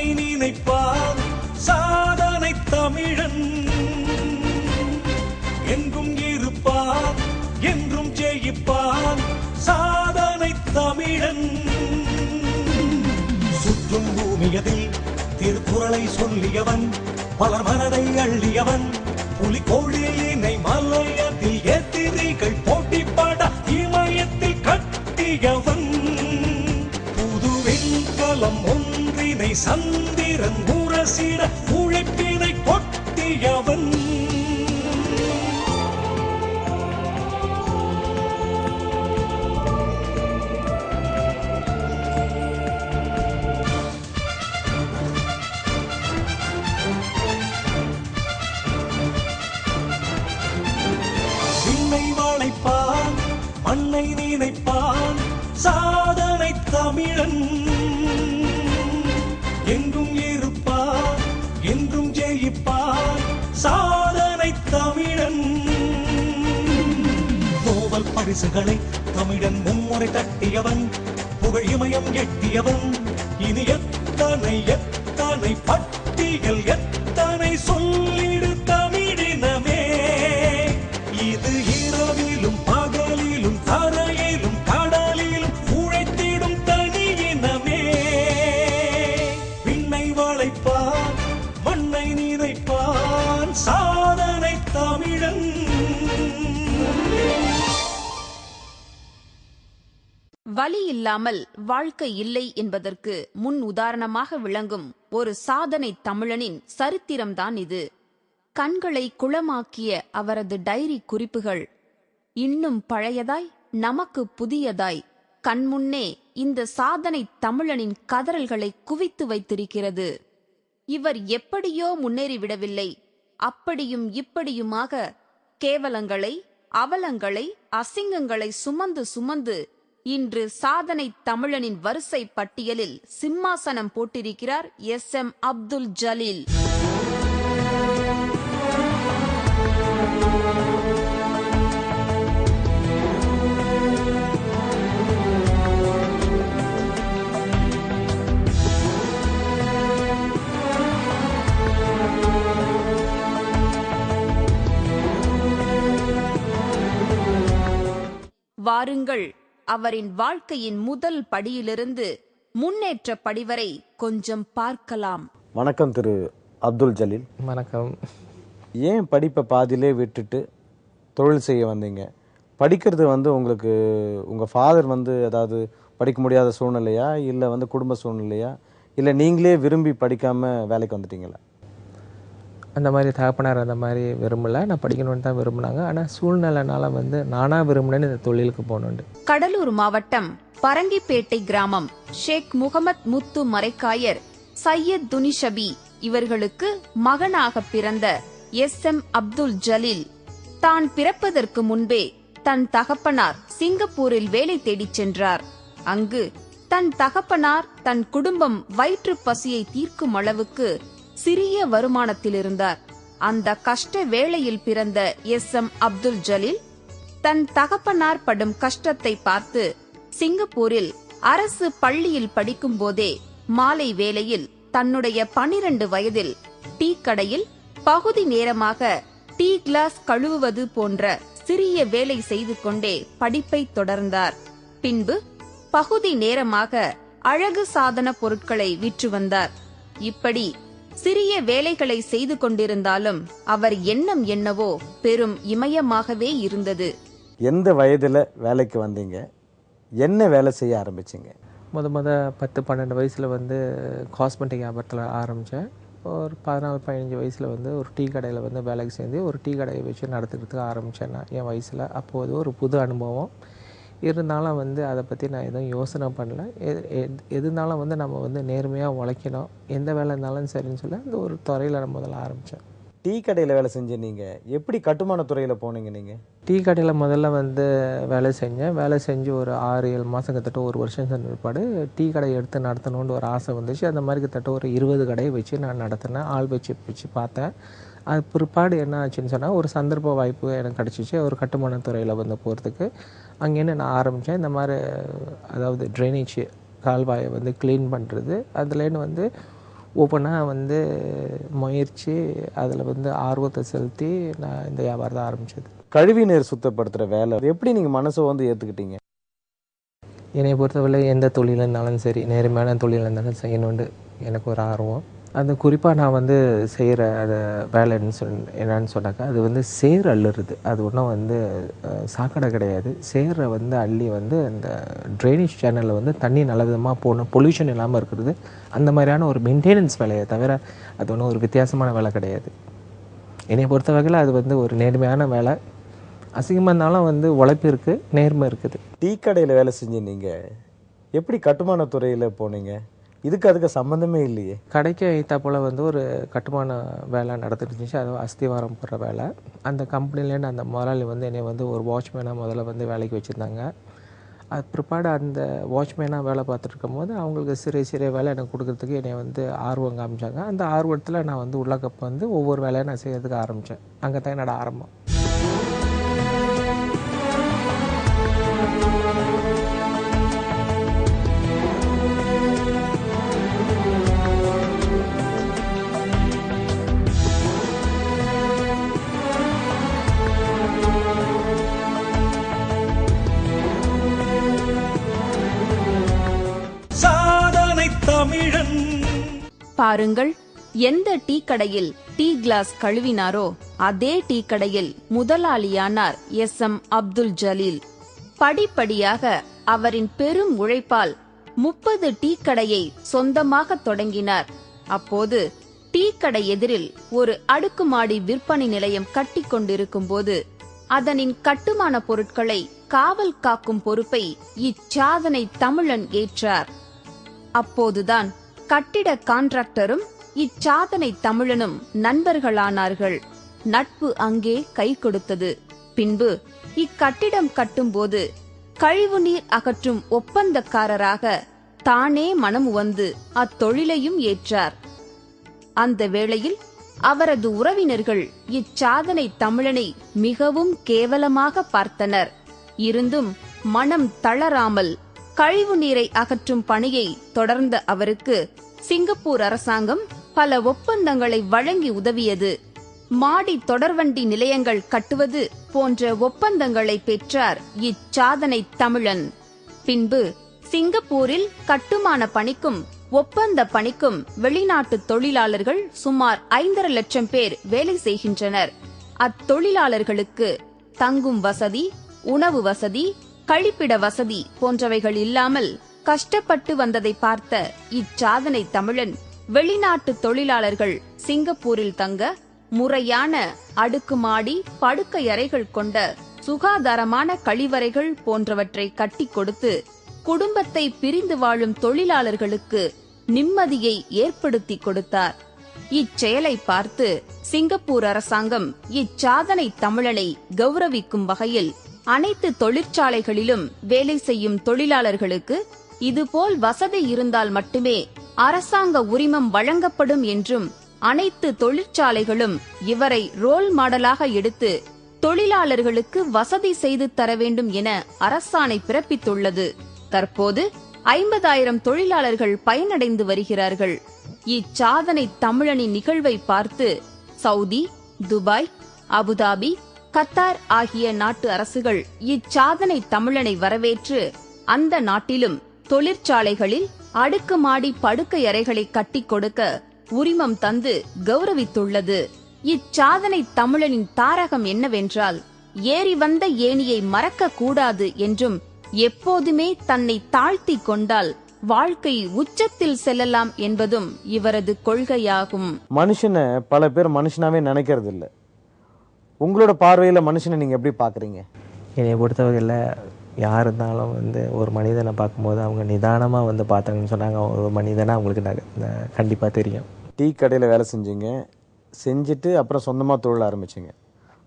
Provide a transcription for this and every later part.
மண்ணை நினைப்பான் சாதனை தமிழன், எங்கும் இருப்பான் என்றும் ஜெயிப்பான் சாதனை தமிழன். சுற்றும் பூமியதில் திருக்குறளை சொல்லியவன், பலர் மனதை அள்ளியவன், புலிகோழியினை மலையத்தில் எதிரிகள் போட்டி பாட இமயத்தில் கட்டியவன், புது வெண்கலம் ஒன்றினை சந்திரன் முரசிட உழைப்பினை கொட்டியவன். மண்ணை நினைப்பான் சாதனை தமிழன், எங்கும் இருப்பான் என்றும் ஜெயிப்பான் சாதனை தமிழன். நோபல் பரிசுகளை தமிழன் மும்முறை தட்டியவன், புகழ் இமயம் எட்டியவன். இனி எத்தனை எத்தனை பட்டியல் எத்தனை சொல்லிடு தமிழினமே, இது இரவிலும் பகலிலும் தரையிலும் கடலிலும் உழைத்திடும் தனியினமே. விண்ணை வளைப்பான் மண்ணை நினைப்பான் சாதனை தமிழன். வலி இல்லாமல் வாழ்க்கை இல்லை என்பதற்கு முன் உதாரணமாக விளங்கும் ஒரு சாதனை தமிழனின் சரித்திரம்தான் இது. கண்களை குளமாக்கிய அவரது டைரி குறிப்புகள் இன்னும் பழையதாய் நமக்கு புதியதாய் கண்முன்னே இந்த சாதனை தமிழனின் கதறல்களை குவித்து வைத்திருக்கிறது. இவர் எப்படியோ முன்னேறிவிடவில்லை. அப்படியும் இப்படியுமாக கேவலங்களை, அவலங்களை, அசிங்கங்களை சுமந்து சுமந்து இன்று சாதனை தமிழனின் வரிசை பட்டியலில் சிம்மாசனம் போட்டிருக்கிறார் SM அப்துல் ஜலீல். வாருங்கள், அவரின் வாழ்க்கையின் முதல் படியிலிருந்து முன்னேற்ற படி வரை கொஞ்சம் பார்க்கலாம். வணக்கம் திரு அப்துல் ஜலீல். வணக்கம். ஏன் படிப்பை பாதியிலே விட்டுட்டு தொழில் செய்ய வந்தீங்க? படிக்கிறது உங்களுக்கு உங்கள் ஃபாதர் ஏதாவது படிக்க முடியாத சூழ்நிலையா, இல்லை குடும்ப சூழ்நிலையா, இல்லை நீங்களே விரும்பி படிக்காமல் வேலைக்கு வந்துட்டீங்களா? அந்த மாதிரி தகப்பனார் அந்த மாதிரி விரும்பலை, நான் படிக்கணும்னு தான் விரும்பினாங்க. ஆனால் சூழ்நிலைனால நானாக விரும்பினேன்னு இந்த தொழிலுக்கு போகணுண்டு. கடலூர் மாவட்டம் பரங்கிப்பேட்டை கிராமம் ஷேக் முகமது முத்து மரைக்காயர் சையத் துனிஷபி இவர்களுக்கு மகனாக பிறந்த SM அப்துல் ஜலீல் தான் பிறப்பதற்கு முன்பே தன் தகப்பனார் சிங்கப்பூரில் வேலை தேடிச் சென்றார். அங்கு தன் தகப்பனார் தன் குடும்பம் வயிற்று பசியை தீர்க்கும் அளவுக்கு சிறிய வருமானத்தில் இருந்தார். அந்த கஷ்ட வேளையில் பிறந்த SM அப்துல் ஜலீல் தன் தகப்பனார் படும் கஷ்டத்தை பார்த்து சிங்கப்பூரில் அரசு பள்ளியில் படிக்கும் போதே மாலை வேளையில் தன்னுடைய 12 வயதில் டீ கடையில் பகுதி நேரமாக டீ கிளாஸ் கழுவுவது போன்ற சிறிய வேலை செய்து கொண்டே படிப்பை தொடர்ந்தார். பின்பு பகுதி நேரமாக அழகு சாதன பொருட்களை விற்று வந்தார். இப்படி சிறிய வேலைகளை செய்து கொண்டிருந்தாலும் அவர் எண்ணம் என்னவோ பெரும் இமயமாகவே இருந்தது. எந்த வயதுல வேலைக்கு வந்தீங்க? என்ன வேலை செய்ய ஆரம்பிச்சிங்க? முத 10-12 வயசில் காஸ்மெட்டிக் வியாபாரத்தில் ஆரம்பித்தேன். ஒரு 14-15 வயசில் ஒரு டீ கடையில் வேலைக்கு சேர்ந்து ஒரு டீ கடையை வச்சு நடத்துக்கிறதுக்கு ஆரம்பித்தேன். நான் என் வயசில் அப்போது ஒரு புது அனுபவம் இருந்தாலும் அதை பற்றி நான் எதுவும் யோசனை பண்ணல. எதுனாலும் நம்ம நேர்மையாக உழைக்கணும், எந்த வேலை இருந்தாலும் சரின்னு சொல்லி அந்த ஒரு துறையில் நான் முதல்ல ஆரம்பித்தேன். டீ கடையில் வேலை செஞ்ச நீங்கள் எப்படி கட்டுமான துறையில் போனீங்க? நீங்கள் டீ கடையில் முதல்ல வேலை செஞ்சேன். வேலை செஞ்சு ஒரு 6-7 மாதம் கிட்டத்தட்ட ஒரு வருஷம் செஞ்ச பிற்பாடு டீ கடை எடுத்து நடத்தணுன்னு ஒரு ஆசை வந்துச்சு. அந்த மாதிரி கிட்டத்தட்ட ஒரு 20 கடையை வச்சு நான் நடத்தினேன். ஆள் வச்சு பார்த்தேன். அது பிற்பாடு என்ன ஆச்சுன்னு சொன்னால் ஒரு சந்தர்ப்ப வாய்ப்பு எனக்கு கிடச்சிச்சு ஒரு கட்டுமான துறையில் போகிறதுக்கு. அங்கேருந்து நான் ஆரம்பித்தேன். இந்த மாதிரி அதாவது ட்ரைனேஜ் கால்வாயை க்ளீன் பண்ணுறது. அதுலேருந்து ஓப்பனாக வந்து முயற்சி அதில் வந்து ஆர்வத்தை செலுத்தி நான் இந்த வியாபாரத்தை ஆரம்பித்தது. கழிவு நீர் சுத்தப்படுத்துகிற வேலை எப்படி நீங்கள் மனசை வந்து ஏற்றுக்கிட்டீங்க? என்னை பொறுத்தவரை எந்த தொழில் இருந்தாலும் சரி, நேர்மையான தொழில் இருந்தாலும் செய்யணுண்டு எனக்கு ஒரு ஆர்வம். அது குறிப்பாக நான் வந்து செய்கிற அந்த வேலைன்னு என்னன்னு சொன்னாக்கா, அது வந்து சேர் அள்ளுறது. அது ஒன்றும் வந்து சாக்கடை கிடையாது. சேரை வந்து அள்ளி வந்து அந்த ட்ரைனேஜ் சேனலில் வந்து தண்ணி நல்ல விதமாக போகணும், பொல்யூஷன் இல்லாமல் இருக்கிறது. அந்த மாதிரியான ஒரு மெயின்டெனன்ஸ் வேலையை தவிர அது ஒன்றும் ஒரு வித்தியாசமான வேலை கிடையாது. என்னை பொறுத்த வகையில் அது வந்து ஒரு நேர்மையான வேலை. அசிங்கமாக இருந்தாலும் வந்து உழைப்பு இருக்குது, நேர்மை இருக்குது. டீ கடையில் வேலை செஞ்சு நீங்கள் எப்படி கட்டுமான துறையில் போனீங்க? அதுக்கு சம்மந்தமே இல்லையே. கடைக்கு ஐத்தா போல் வந்து ஒரு கட்டுமான வேலை நடந்துட்டு இருந்துச்சு. அது அஸ்திவாரம் போடுற வேலை. அந்த கம்பெனிலேருந்து அந்த முதலாளி வந்து என்னை வந்து ஒரு வாட்ச்மேனாக முதல்ல வந்து வேலைக்கு வச்சுருந்தாங்க. அது பிற்பாடு அந்த வாட்ச்மேனாக வேலை பார்த்துருக்கும் போது அவங்களுக்கு சிறிய சிறிய வேலை எனக்கு கொடுக்குறதுக்கு என்னை வந்து ஆர்வம் காமிச்சாங்க. அந்த ஆர்வத்தில் நான் வந்து உள்ளக்கப்போ வந்து ஒவ்வொரு வேலையை நான் செய்யறதுக்கு ஆரம்பித்தேன். அங்கே தான் என்னோட ஆரம்பம். தமிழன் பாருங்கள், எந்த டீ கடையில் டீ கிளாஸ் கழுவினாரோ அதே டீ கடையில் முதலாளியானார் எஸ்.எம். அப்துல் ஜலீல். படிப்படியாக அவரின் பெரும் உழைப்பால் 30 டீ கடையை சொந்தமாக தொடங்கினார். அப்போது டீ கடை எதிரில் ஒரு அடுக்குமாடி விற்பனை நிலையம் கட்டி கொண்டிருக்கும் போது அதனின் கட்டுமான பொருட்களை காவல் காக்கும் பொறுப்பை இச்சாதனை தமிழன் ஏற்றார். அப்போதுதான் கட்டிட கான்ட்ராக்டரும் இச்சாதனை தமிழனும் நண்பர்களானார்கள். நட்பு அங்கே கை கொடுத்தது. பின்பு இக்கட்டிடம் கட்டும்போது கழிவுநீர் அகற்றும் ஒப்பந்தக்காரராக தானே மனம் வந்து அத்தொழிலையும் ஏற்றார். அந்த வேளையில் அவரது உறவினர்கள் இச்சாதனை தமிழனை மிகவும் கேவலமாக பார்த்தனர். இருந்தும் மனம் தளராமல் கழிவு நீரை அகற்றும் பணியை தொடர்ந்த அவருக்கு சிங்கப்பூர் அரசாங்கம் பல ஒப்பந்தங்களை வழங்கி உதவியது. மாடி தொடர்வண்டி நிலையங்கள் கட்டுவது போன்ற ஒப்பந்தங்களை பெற்றார் இச்சாதனை தமிழன். பின்பு சிங்கப்பூரில் கட்டுமான பணிக்கும் ஒப்பந்த பணிக்கும் வெளிநாட்டு தொழிலாளர்கள் சுமார் 5.5 லட்சம் பேர் வேலை செய்கின்றனர். அத்தொழிலாளர்களுக்கு தங்கும் வசதி, உணவு வசதி, கழிப்பிட வசதி போன்றவைகள் இல்லாமல் கஷ்டப்பட்டு வந்ததை பார்த்த இச்சாதனை தமிழன் வெளிநாட்டு தொழிலாளர்கள் சிங்கப்பூரில் தங்க முறையான அடுக்குமாடி படுக்கை அறைகள் கொண்ட சுகாதாரமான கழிவறைகள் போன்றவற்றை கட்டி கொடுத்து குடும்பத்தை பிரிந்து வாழும் தொழிலாளர்களுக்கு நிம்மதியை ஏற்படுத்தி கொடுத்தார். இச்செயலை பார்த்து சிங்கப்பூர் அரசாங்கம் இச்சாதனை தமிழனை கௌரவிக்கும் வகையில் அனைத்து தொழிற்சாலைகளிலும் வேலை செய்யும் தொழிலாளர்களுக்கு இதுபோல் வசதி இருந்தால் மட்டுமே அரசாங்க உரிமம் வழங்கப்படும் என்றும் அனைத்து தொழிற்சாலைகளும் இவரை ரோல் மாடலாக எடுத்து தொழிலாளர்களுக்கு வசதி செய்து தர வேண்டும் என அரசாணை பிறப்பித்துள்ளது. தற்போது 50,000 தொழிலாளர்கள் பயனடைந்து வருகிறார்கள். இச்சாதனை தமிழனின் நிகழ்வை பார்த்து சவுதி, துபாய், அபுதாபி, கத்தார் ஆகிய நாட்டு அரசுகள் இச்சாதனை தமிழனை வரவேற்று அந்த நாட்டிலும் தொழிற்சாலைகளில் அடுக்குமாடி படுக்கை அறைகளை கட்டிக் கொடுக்க உரிமம் தந்து கௌரவித்துள்ளது. இச்சாதனை தமிழனின் தாரகம் என்னவென்றால், ஏறி வந்த ஏணியை மறக்க கூடாது என்றும் எப்போதுமே தன்னை தாழ்த்தி கொண்டால் வாழ்க்கை உச்சத்தில் செல்லலாம் என்பதும் இவரது கொள்கையாகும். மனுஷனை பல பேர் மனுஷனாவே நினைக்கிறது இல்ல. உங்களோட பார்வையில மனுஷனை நீங்க எப்படி பாக்குறீங்க? என்னை பொறுத்தவரையில் யார் இருந்தாலும் வந்து ஒரு மனிதனை பார்க்கும்போது அவங்க நிதானமாக வந்து பார்த்தாங்கன்னு சொன்னாங்க, ஒரு மனிதனா அவங்களுக்கு கண்டிப்பாக தெரியும். டீ கடையில் வேலை செஞ்சீங்க, செஞ்சுட்டு அப்புறம் சொந்தமாக தொழில் ஆரம்பிச்சிங்க.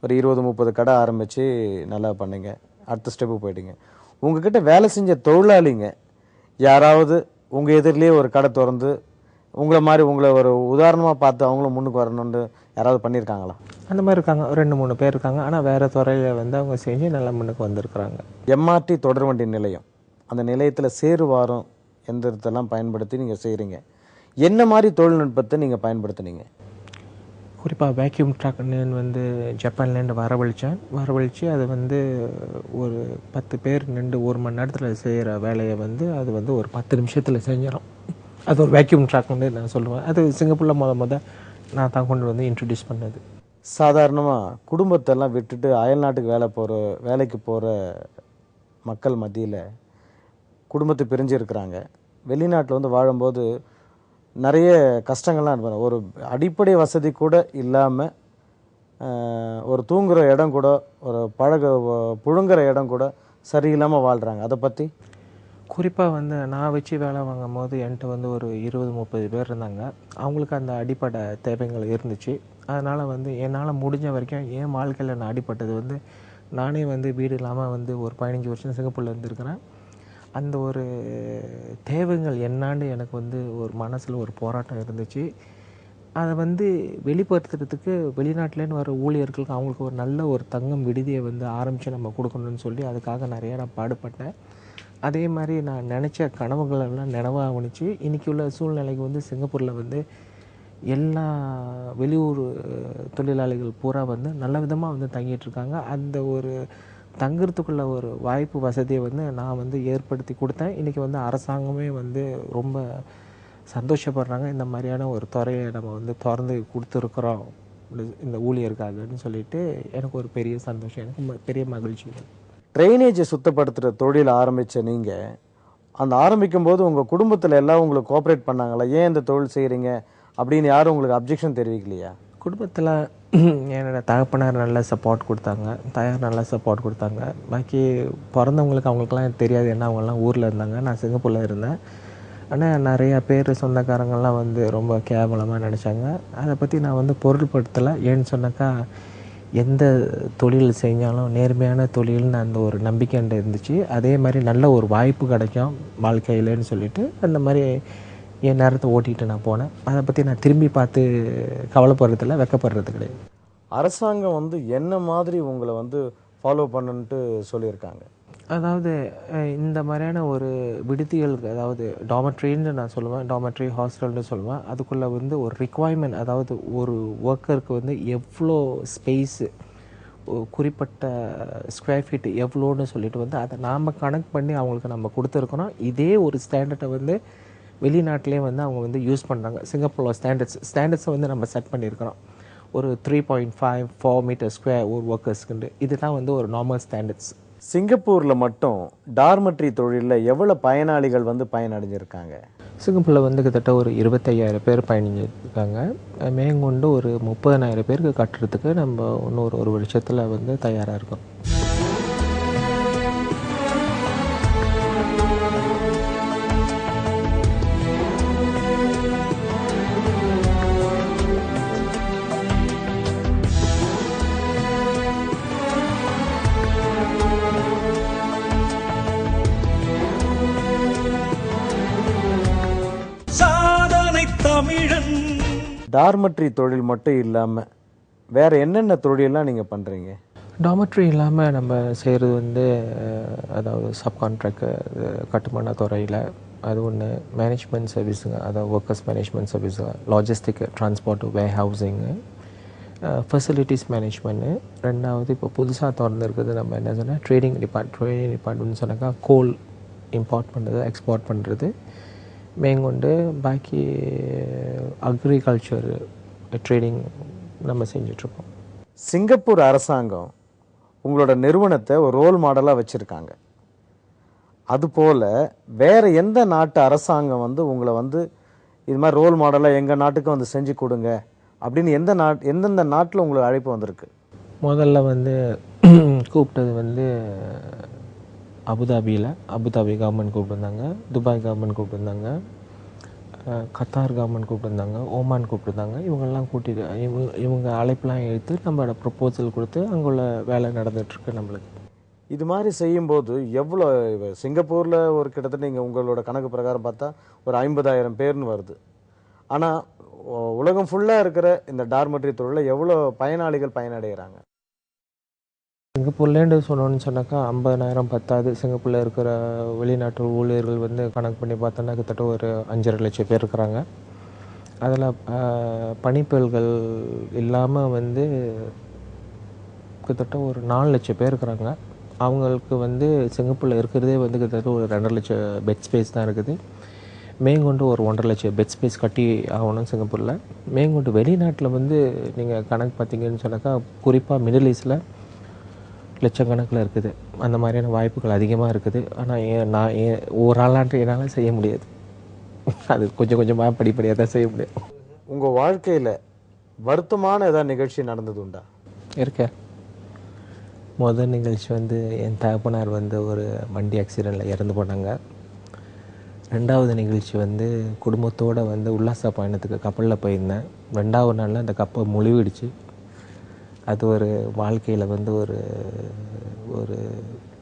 ஒரு 20-30 கடை ஆரம்பித்து நல்லா பண்ணீங்க. அடுத்த ஸ்டெப்பு போயிட்டீங்க. உங்ககிட்ட வேலை செஞ்ச தொழிலாளிங்க யாராவது உங்கள் எதிரிலேயே ஒரு கடை திறந்து உங்களை மாதிரி உங்களை ஒரு உதாரணமாக பார்த்து அவங்களும் முன்னுக்கு வரணுன்னு யாராவது பண்ணியிருக்காங்களா? அந்த மாதிரி இருக்காங்க, 2-3 பேர் இருக்காங்க. ஆனால் வேறு துறையில் வந்து அவங்க செஞ்சு நல்லா முன்னுக்கு வந்திருக்கிறாங்க. எம்ஆர்டி தொடர்வண்டி நிலையம், அந்த நிலையத்தில் சேரு வாரம் எந்திரத்தெல்லாம் பயன்படுத்தி நீங்கள் செய்கிறீங்க. என்ன மாதிரி தொழில்நுட்பத்தை நீங்கள் பயன்படுத்துனீங்க? குறிப்பாக வேக்யூம் ட்ரக்னு வந்து ஜப்பான்லேருந்து வரவழைச்சு அது வந்து ஒரு 10 பேர் நின்று 1 மணி நேரத்தில் செய்கிற வேலையை வந்து அது வந்து ஒரு 10 நிமிஷத்தில் செஞ்சிடும். அது ஒரு வேக்யூம் ட்ரக்னு நான் சொல்லுவேன். அது சிங்கப்பூரில் முத நான் தான் கொண்டு வந்து இன்ட்ரடியூஸ் பண்ணது. சாதாரணமாக குடும்பத்தெல்லாம் விட்டுட்டு அயல்நாட்டுக்கு வேலைக்கு போகிற மக்கள் மத்தியில் குடும்பத்தை பிரிஞ்சு இருக்கிறாங்க. வெளிநாட்டில் வந்து வாழும்போது நிறைய கஷ்டங்கள்லாம் இருப்பாங்க. ஒரு அடிப்படை வசதி கூட இல்லாமல் ஒரு தூங்குகிற இடம் கூட, ஒரு புழுங்குற இடம் கூட சரியில்லாமல் வாழ்கிறாங்க. அதை பற்றி குறிப்பாக வந்து நான் வச்சு வேலை வாங்கும் போது என்கிட்ட வந்து ஒரு 20-30 பேர் இருந்தாங்க. அவங்களுக்கு அந்த அடிப்படை தேவைகள் இருந்துச்சு. அதனால் வந்து என்னால் முடிஞ்ச வரைக்கும் என் வாழ்க்கையில் நான் அடிப்பட்டது வந்து நானே வந்து வீடு இல்லாமல் வந்து ஒரு 15 வருஷம் சிங்கப்பூரில் இருந்திருக்கிறேன். அந்த ஒரு தேவைகள் என்னான்னு எனக்கு வந்து ஒரு மனசில் ஒரு போராட்டம் இருந்துச்சு. அதை வந்து வெளிப்படுத்துறதுக்கு வெளிநாட்டிலேருந்து வர ஊழியர்களுக்கு அவங்களுக்கு ஒரு நல்ல ஒரு தங்கும் விடுதியை வந்து ஆரம்பித்து நம்ம கொடுக்கணும்னு சொல்லி அதுக்காக நிறைய நான் பாடுபட்டேன். அதே மாதிரி நான் நினச்ச கனவுகளெல்லாம் நினைவாகணுச்சு. இன்றைக்கி உள்ள சூழ்நிலைக்கு வந்து சிங்கப்பூரில் வந்து எல்லா வெளியூர் தொழிலாளிகள் பூரா வந்து நல்ல விதமாக வந்து தங்கிட்டுருக்காங்க. அந்த ஒரு தங்குறதுக்குள்ள ஒரு வாய்ப்பு வசதியை வந்து நான் வந்து ஏற்படுத்தி கொடுத்தேன். இன்றைக்கி வந்து அரசாங்கமே வந்து ரொம்ப சந்தோஷப்படுறாங்க. இந்த மாதிரியான ஒரு துறையை நம்ம வந்து திறந்து கொடுத்துருக்குறோம் இந்த ஊழியருக்காகன்னு சொல்லிட்டு எனக்கு ஒரு பெரிய சந்தோஷம், எனக்கு பெரிய மகிழ்ச்சி. ட்ரைனேஜை சுத்தப்படுத்துகிற தொழில் ஆரம்பித்த நீங்கள் அந்த ஆரம்பிக்கும் போது உங்கள் குடும்பத்தில் எல்லாம் உங்களுக்கு கோஆப்ரேட் பண்ணாங்களா? ஏன் இந்த தொழில் செய்கிறீங்க அப்படின்னு யாரும் உங்களுக்கு அப்ஜெக்ஷன் தெரிவிக்கலையா? குடும்பத்தில் என்னோடய தகப்பனார் நல்லா சப்போர்ட் கொடுத்தாங்க, தாயார் நல்லா சப்போர்ட் கொடுத்தாங்க. பாக்கி பிறந்தவங்களுக்கு அவங்களுக்குலாம் தெரியாது, ஏன்னா அவங்கெல்லாம் ஊரில் இருந்தாங்க, நான் சிங்கப்பூரில் இருந்தேன். ஆனால் நிறையா பேர் சொந்தக்காரங்கள்லாம் வந்து ரொம்ப கேவலமாக நினச்சாங்க. அதை பற்றி நான் வந்து பொருள்படுத்தலை. ஏன்னு சொன்னாக்கா எந்த தொழில் செஞ்சாலும் நேர்மையான தொழில்னு அந்த ஒரு நம்பிக்கை இருந்துச்சு. அதே மாதிரி நல்ல ஒரு வாய்ப்பு கிடைக்கும் வாழ்க்கையிலன்னு சொல்லிட்டு அந்த மாதிரி என் நேரத்தை ஓட்டிகிட்டு நான் போனேன். அதை பற்றி நான் திரும்பி பார்த்து கவலைப்படுறதில்ல, வெக்கப்படுறது கிடையாது. அரசாங்கம் வந்து என்ன மாதிரி உங்களை வந்து ஃபாலோ பண்ணுன்ட்டு சொல்லியிருக்காங்க? அதாவது இந்த மாதிரியான ஒரு விடுதிகளுக்கு, அதாவது டாமெட்ரின்னு நான் சொல்லுவேன், டாமெட்ரி ஹாஸ்டல்னு சொல்லுவேன். அதுக்குள்ளே வந்து ஒரு ரிக்குவயர்மெண்ட், அதாவது ஒரு ஒர்க்கருக்கு வந்து எவ்வளோ ஸ்பேஸு, குறிப்பிட்ட ஸ்கொயர் ஃபீட் எவ்வளோன்னு சொல்லிட்டு வந்து அதை நாம் கணக்கு பண்ணி அவங்களுக்கு நம்ம கொடுத்துருக்கணும். இதே ஒரு ஸ்டாண்டர்டை வந்து வெளிநாட்டிலே வந்து அவங்க வந்து யூஸ் பண்ணுறாங்க. சிங்கப்பூரில் ஸ்டாண்டர்ட்ஸை வந்து நம்ம செட் பண்ணியிருக்கிறோம். ஒரு 3.54 மீட்டர் ஸ்கொயர் ஒரு ஒர்க்கர்ஸ்க்குண்டு. இதுதான் வந்து ஒரு நார்மல் ஸ்டாண்டர்ட்ஸ். சிங்கப்பூரில் மட்டும் டார்மெட்ரி தொழிலில் எவ்வளோ பயனாளிகள் வந்து பயனடைஞ்சிருக்காங்க? சிங்கப்பூரில் வந்து கிட்டத்தட்ட ஒரு 25,000 பேர் பயணிஞ்சிருக்காங்க. மேற்கொண்டு ஒரு 30,000 பேருக்கு கட்டுறதுக்கு நம்ம இன்னொரு 1 வருஷத்தில் வந்து தயாராக இருக்கோம். டார்மெட்ரி தொழில் மட்டும் இல்லாமல் வேறு என்னென்ன தொழிலெலாம் நீங்கள் பண்ணுறீங்க? டாமெட்ரி இல்லாமல் நம்ம செய்கிறது வந்து அதாவது சப்கான்ட்ராக்ட் கட்டுமான துறையில் அது ஒன்று, மேனேஜ்மெண்ட் சர்வீஸுங்க, அதாவது ஒர்க்கர்ஸ் மேனேஜ்மெண்ட் சர்வீஸுங்க, லாஜிஸ்டிக் ட்ரான்ஸ்போர்ட், வேர் ஹவுசிங்கு, ஃபெசிலிட்டிஸ் மேனேஜ்மெண்ட்டு. ரெண்டாவது இப்போ புதுசாக திறந்துருக்குது நம்ம என்ன சொன்னால் ட்ரேடிங் டிபார்ட்மெண்ட்னு சொன்னாக்கா கோல் இம்போர்ட் பண்ணுறது, எக்ஸ்போர்ட் பண்ணுறது. மேற்கொண்டு பாக்கி அக்ரிகல்ச்சர் ட்ரேடிங் நம்ம செஞ்சிட்ருக்கோம். சிங்கப்பூர் அரசாங்கம் உங்களோட நிறுவனத்தை ஒரு ரோல் மாடலாக வச்சுருக்காங்க. அதுபோல் வேறு எந்த நாட்டு அரசாங்கம் வந்து உங்களை வந்து இது மாதிரி ரோல் மாடலாக எங்கள் நாட்டுக்கு வந்து செஞ்சு கொடுங்க அப்படின்னு எந்தெந்த நாட்டில் உங்களுக்கு அழைப்பு வந்திருக்கு? முதல்ல வந்து கூப்பிட்டது வந்து அபுதாபி கவர்மெண்ட் கூப்பிட்டுருந்தாங்க, துபாய் கவர்மெண்ட் கூப்பிட்டுருந்தாங்க, கத்தார் கவர்மெண்ட் கூப்பிட்டுருந்தாங்க, ஓமான் கூப்பிட்டுருந்தாங்க. இவங்கெல்லாம் கூட்டிட்டு இவங்க அழைப்பெலாம் எடுத்து நம்மளோட ப்ரொப்போசல் கொடுத்து அங்குள்ள வேலை நடந்துகிட்ருக்கு நம்மளுக்கு. இது மாதிரி செய்யும்போது எவ்வளோ சிங்கப்பூரில் ஒரு கிட்டத்தட்ட நீங்கள் உங்களோட கணக்கு பிரகாரம் பார்த்தா ஒரு 50,000 பேர்னு வருது. ஆனால் உலகம் ஃபுல்லாக இருக்கிற இந்த டார்மெட்ரி தொழிலில் எவ்வளோ பயனாளிகள் பயனடைகிறாங்க? சிங்கப்பூர்லேருந்து சொன்னோன்னு சொன்னாக்கா 50,000 பத்தாது. சிங்கப்பூரில் இருக்கிற வெளிநாட்டு ஊழியர்கள் வந்து கணக்கு பண்ணி பார்த்தோன்னா கிட்டத்தட்ட ஒரு 5.5 லட்சம் பேர் இருக்கிறாங்க. அதில் பணிப்பெண்கள் இல்லாமல் வந்து கிட்டத்தட்ட ஒரு 4 லட்சம் பேர் இருக்கிறாங்க. அவங்களுக்கு வந்து சிங்கப்பூரில் இருக்கிறதே வந்து கிட்டத்தட்ட ஒரு 2.5 லட்சம் பெட் ஸ்பேஸ் தான் இருக்குது. மேற்கொண்டு ஒரு 1.5 லட்சம் பெட் ஸ்பேஸ் கட்டி ஆகணும் சிங்கப்பூரில். மேற்கொண்டு வெளிநாட்டில் வந்து நீங்கள் கணக்கு பார்த்தீங்கன்னு சொன்னாக்கா, குறிப்பாக மிடில் ஈஸ்டில் லட்சக்கணக்கில் இருக்குது. அந்த மாதிரியான வாய்ப்புகள் அதிகமாக இருக்குது. ஆனால் நான் ஒரு ஆளாண்டு என்னால் செய்ய முடியாது. அது கொஞ்சம் கொஞ்சமாக படிப்படியாக தான் செய்ய முடியும். உங்கள் வாழ்க்கையில் வருத்தமான ஏதாவது நிகழ்ச்சி நடந்தது உண்டா? இருக்கேன். முதல் நிகழ்ச்சி வந்து என் தகப்பனார் வந்து ஒரு வண்டி ஆக்சிடெண்ட்டில் இறந்து போனாங்க. 2வது நிகழ்ச்சி வந்து குடும்பத்தோடு வந்து உல்லாச பயணத்துக்கு கப்பலில் போயிருந்தேன். 2வது நாளில் அந்த கப்பல் முழுவிடுச்சு. அது ஒரு வாழ்க்கையில் வந்து ஒரு ஒரு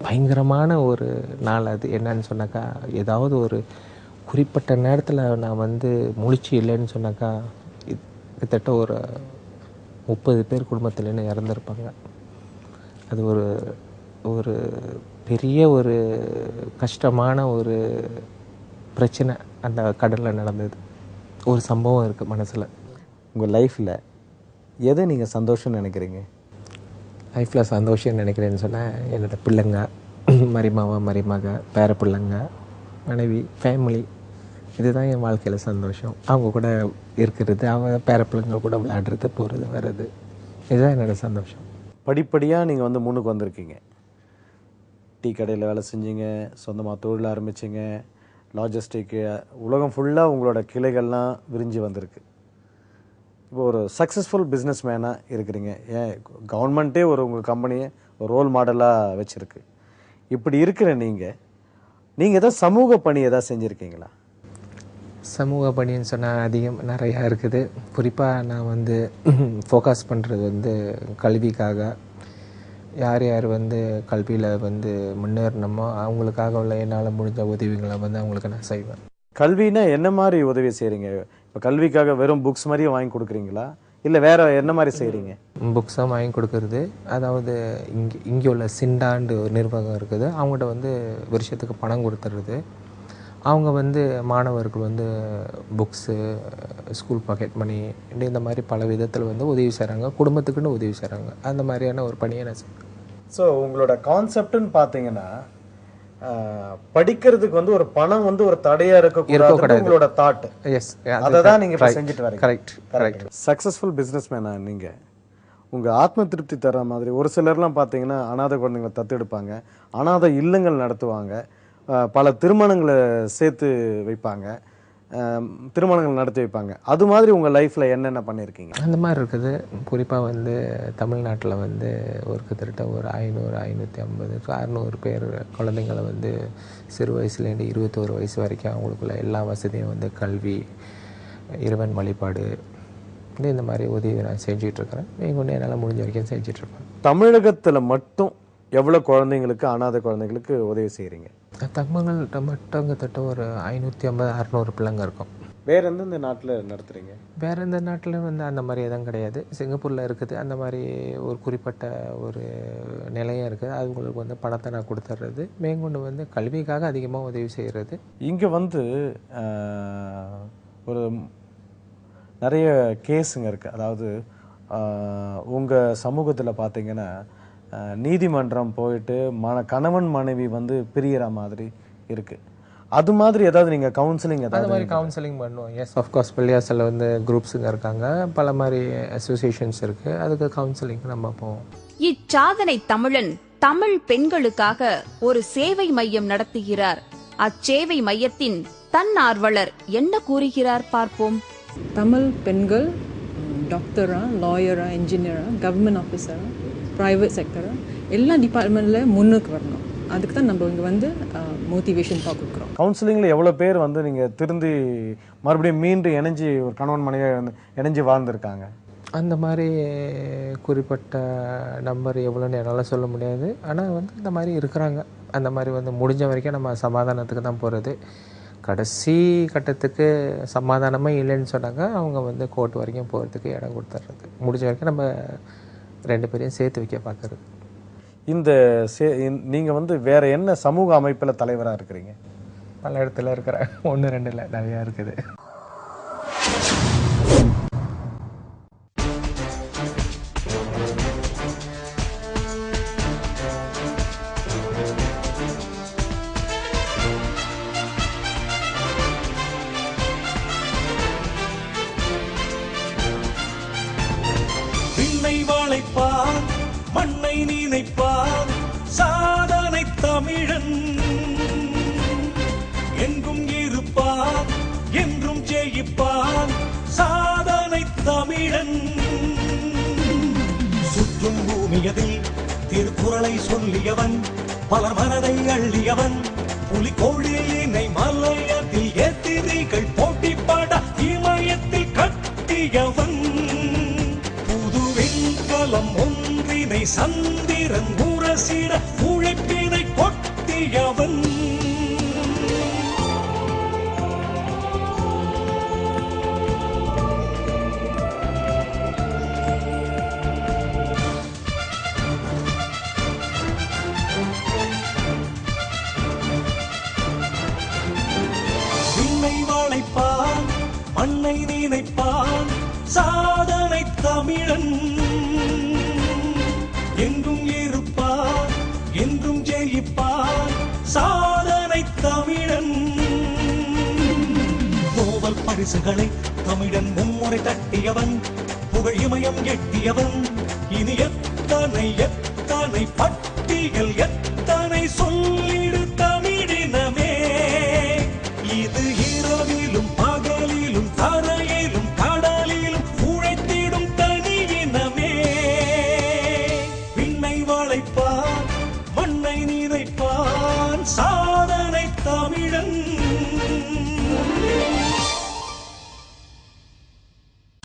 பயங்கரமான ஒரு நாள். அது என்னன்னு சொன்னாக்கா, ஏதாவது ஒரு குறிப்பிட்ட நேரத்தில் நான் வந்து முழிச்சு இல்லைன்னு சொன்னாக்கா கிட்டத்தட்ட ஒரு 30 பேர் குடும்பத்துலேருந்து இறந்துருப்பாங்க. அது ஒரு ஒரு பெரிய ஒரு கஷ்டமான ஒரு பிரச்சனை அந்த கடலில் நடந்தது. ஒரு சம்பவம் இருக்குது மனசில். உங்கள் லைஃப்பில் எதை நீங்கள் சந்தோஷம்னு நினைக்கிறீங்க? லைஃப்பில் சந்தோஷம் நினைக்கிறேன்னு சொன்னால், என்னோடய பிள்ளைங்க, மருமக மருமக, பேர பிள்ளைங்க, மனைவி, ஃபேமிலி, இதுதான் என் வாழ்க்கையில் சந்தோஷம். அவங்க கூட இருக்கிறது, அவங்க பேர பிள்ளைங்க கூட விளையாடுறது, போகிறது வர்றது, இதுதான் என்னோடய சந்தோஷம். படிப்படியாக நீங்கள் வந்து முன்னுக்கு வந்திருக்கீங்க. டீ கடையில் வேலை செஞ்சீங்க, சொந்தமாக தொழில் ஆரம்பிச்சிங்க, லாஜிஸ்டிக்கு, உலகம் ஃபுல்லாக உங்களோட கிளைகள்லாம் விரிஞ்சு வந்திருக்கு. இப்போ ஒரு சக்ஸஸ்ஃபுல் பிஸ்னஸ் மேனாக இருக்கிறீங்க. ஏன் கவர்மெண்ட்டே உங்கள் கம்பெனியை ஒரு ரோல் மாடலாக வச்சுருக்கு. இப்படி இருக்கிற நீங்கள் எதாவது சமூக பணி எதாவது செஞ்சுருக்கீங்களா? சமூக பணின்னு சொன்னால் நிறையா இருக்குது. குறிப்பாக நான் வந்து ஃபோக்கஸ் பண்ணுறது வந்து கல்விக்காக. யார் யார் வந்து கல்வியில் வந்து முன்னேறணுமோ அவங்களுக்காக உள்ள என்னால் முடிஞ்ச உதவிகளை வந்து அவங்களுக்கு நான் செய்வேன். கல்வினா என்ன மாதிரி உதவி செய்கிறீங்க? இப்போ கல்விக்காக வெறும் புக்ஸ் மாதிரியே வாங்கி கொடுக்குறீங்களா, இல்லை வேறு என்ன மாதிரி செய்கிறீங்க? புக்ஸாக வாங்கி கொடுக்கறது. அதாவது இங்கே உள்ள சிண்டாண்டு நிர்வாகம் இருக்குது, அவங்கள்ட்ட வந்து வருஷத்துக்கு பணம் கொடுத்துறது. அவங்க வந்து மாணவர்கள் வந்து புக்ஸு, ஸ்கூல் பாக்கெட் மணி, இந்த மாதிரி பல விதத்தில் வந்து உதவி செய்கிறாங்க. குடும்பத்துக்குன்னு உதவி செய்கிறாங்க. அந்த மாதிரியான ஒரு பணியை நான் செய்வேன். ஸோ உங்களோட கான்செப்ட்னு பார்த்தீங்கன்னா, படிக்கிறதுக்கு வந்து ஒரு பணம் வந்து ஒரு தடையாக இருக்கக்கூடாது. உங்களோட தாட். எஸ், அதை தான் நீங்கள் செஞ்சுட்டு வரீங்க. Correct correct. சக்ஸஸ்ஃபுல் பிஸ்னஸ் மேனா நீங்கள் உங்கள் ஆத்ம திருப்தி தர மாதிரி ஒரு சிலர்லாம் பார்த்தீங்கன்னா அனாதை குழந்தைங்களை தத்தெடுப்பாங்க, அனாதை இல்லங்கள் நடத்துவாங்க, பல திருமணங்களை சேர்த்து வைப்பாங்க, திருமணங்கள் நடத்தி வைப்பாங்க. அது மாதிரி உங்கள் லைஃப்பில் என்னென்ன பண்ணியிருக்கீங்க? அந்த மாதிரி இருக்குது. குறிப்பாக வந்து தமிழ்நாட்டில் வந்து ஒரு கிட்டத்தட்ட ஒரு 500, 550, 600 பேர் குழந்தைங்களை வந்து சிறு வயசுலேருந்து 21 வயசு வரைக்கும் அவங்களுக்குள்ள எல்லா வசதியும் வந்து கல்வி, இறைவன் வழிபாடு, இந்த மாதிரி உதவி நான் செஞ்சிட்ருக்கிறேன். கொண்டு என்னால் முடிஞ்ச வரைக்கும் செஞ்சிட்ருப்பேன். தமிழகத்தில் மட்டும் எவ்வளோ குழந்தைங்களுக்கு, அனாதை குழந்தைங்களுக்கு உதவி செய்கிறீங்க? தமிழ்கிட்ட மட்டும் கிட்டத்தட்ட ஒரு 550, 600 பிள்ளைங்க இருக்கும். வேறு எந்தெந்த நாட்டில் நடத்துகிறீங்க? வேறு எந்த நாட்டில் வந்து அந்த மாதிரி எதுவும் கிடையாது. சிங்கப்பூரில் இருக்குது அந்த மாதிரி ஒரு குறிப்பிட்ட ஒரு நிலையம் இருக்குது. அவங்களுக்கு வந்து பணத்தை நான் கொடுத்துட்றது. மேற்கொண்டு வந்து கல்விக்காக அதிகமாக உதவி செய்கிறது. இங்கே வந்து ஒரு நிறைய கேஸுங்க இருக்குது. அதாவது உங்கள் சமூகத்தில் பார்த்தீங்கன்னா நீதிமன்றம் போயிட்டு கணவன் மனைவி வந்து பிரியிற மாதிரி இருக்குது. அது மாதிரி ஏதாவது நீங்கள் கவுன்சிலிங் அந்த மாதிரி கவுன்சிலிங் பண்ணுவோம். S, of course. பள்ளியாசில் வந்து குரூப்ஸுங்க இருக்காங்க, பல மாதிரி அசோசியேஷன்ஸ் இருக்குது. அதுக்கு கவுன்சிலிங் நம்ம போவோம். இச்சாதனை தமிழன் தமிழ் பெண்களுக்காக ஒரு சேவை மையம் நடத்துகிறார். அச்சேவை மையத்தின் தன்னார்வலர் என்ன கூறுகிறார் பார்ப்போம். தமிழ் பெண்கள் டாக்டரா, லாயரா, என்ஜினியரா, கவர்மெண்ட் ஆஃபீஸரா, ப்ரைவேட் செக்டரா, எல்லா டிபார்ட்மெண்ட்டில் முன்னுக்கு வரணும். அதுக்கு தான் நம்ம இங்கே வந்து மோட்டிவேஷன் கொடுக்குறோம். கவுன்சிலிங்கில் எவ்வளோ பேர் வந்து நீங்கள் திருந்தி மறுபடியும் மீண்டும் இணைஞ்சி ஒரு கணவன் மனைவியாக இணைஞ்சி வாழ்ந்துருக்காங்க? அந்த மாதிரி குறிப்பிட்ட நம்பர் எவ்வளோன்னு என்னால் சொல்ல முடியாது. ஆனால் வந்து இந்த மாதிரி இருக்கிறாங்க. அந்த மாதிரி வந்து முடிஞ்ச வரைக்கும் நம்ம சமாதானத்துக்கு தான் போகிறது. கடைசி கட்டத்துக்கு சமாதானமே இல்லைன்னு சொன்னாங்க, அவங்க வந்து கோர்ட் வரைக்கும் போகிறதுக்கு இடம் கொடுத்துட்றது. முடிஞ்ச வரைக்கும் நம்ம 2 பேரையும் சேர்த்து வைக்க பார்க்குறது. நீங்கள் வந்து வேறு என்ன சமூக அமைப்பில் தலைவராக இருக்கிறீங்க? பல இடத்துல இருக்கிறேன். 1, 2 இல்லை, நிறையா இருக்குது. புண்ணியத்தில் திருக்குறளை சொல்லியவன், பலர் மனதை அள்ளியவன், புலிகோழியினை மலையத்தில் எதிரிகள் போட்டி பாட இமயத்தில் கட்டியவன், புது வெண்கலம் ஒன்றினை சந்திரன் உரசிட உழைப்பினை கொட்டியவன். வளைப்பான், மண்ணை நினைப்பான், சாதனை தமிழன் என்றும் இருப்பான், என்றும் ஜெயிப்பான், சாதனை தமிழன். நோபல் பரிசுகளை தமிழன் மும்முறை தட்டியவன், புகழ் இமயம் எட்டியவன். இனி எத்தனை எத்தனை பட்டியல் எத்தனை சொல்லிடு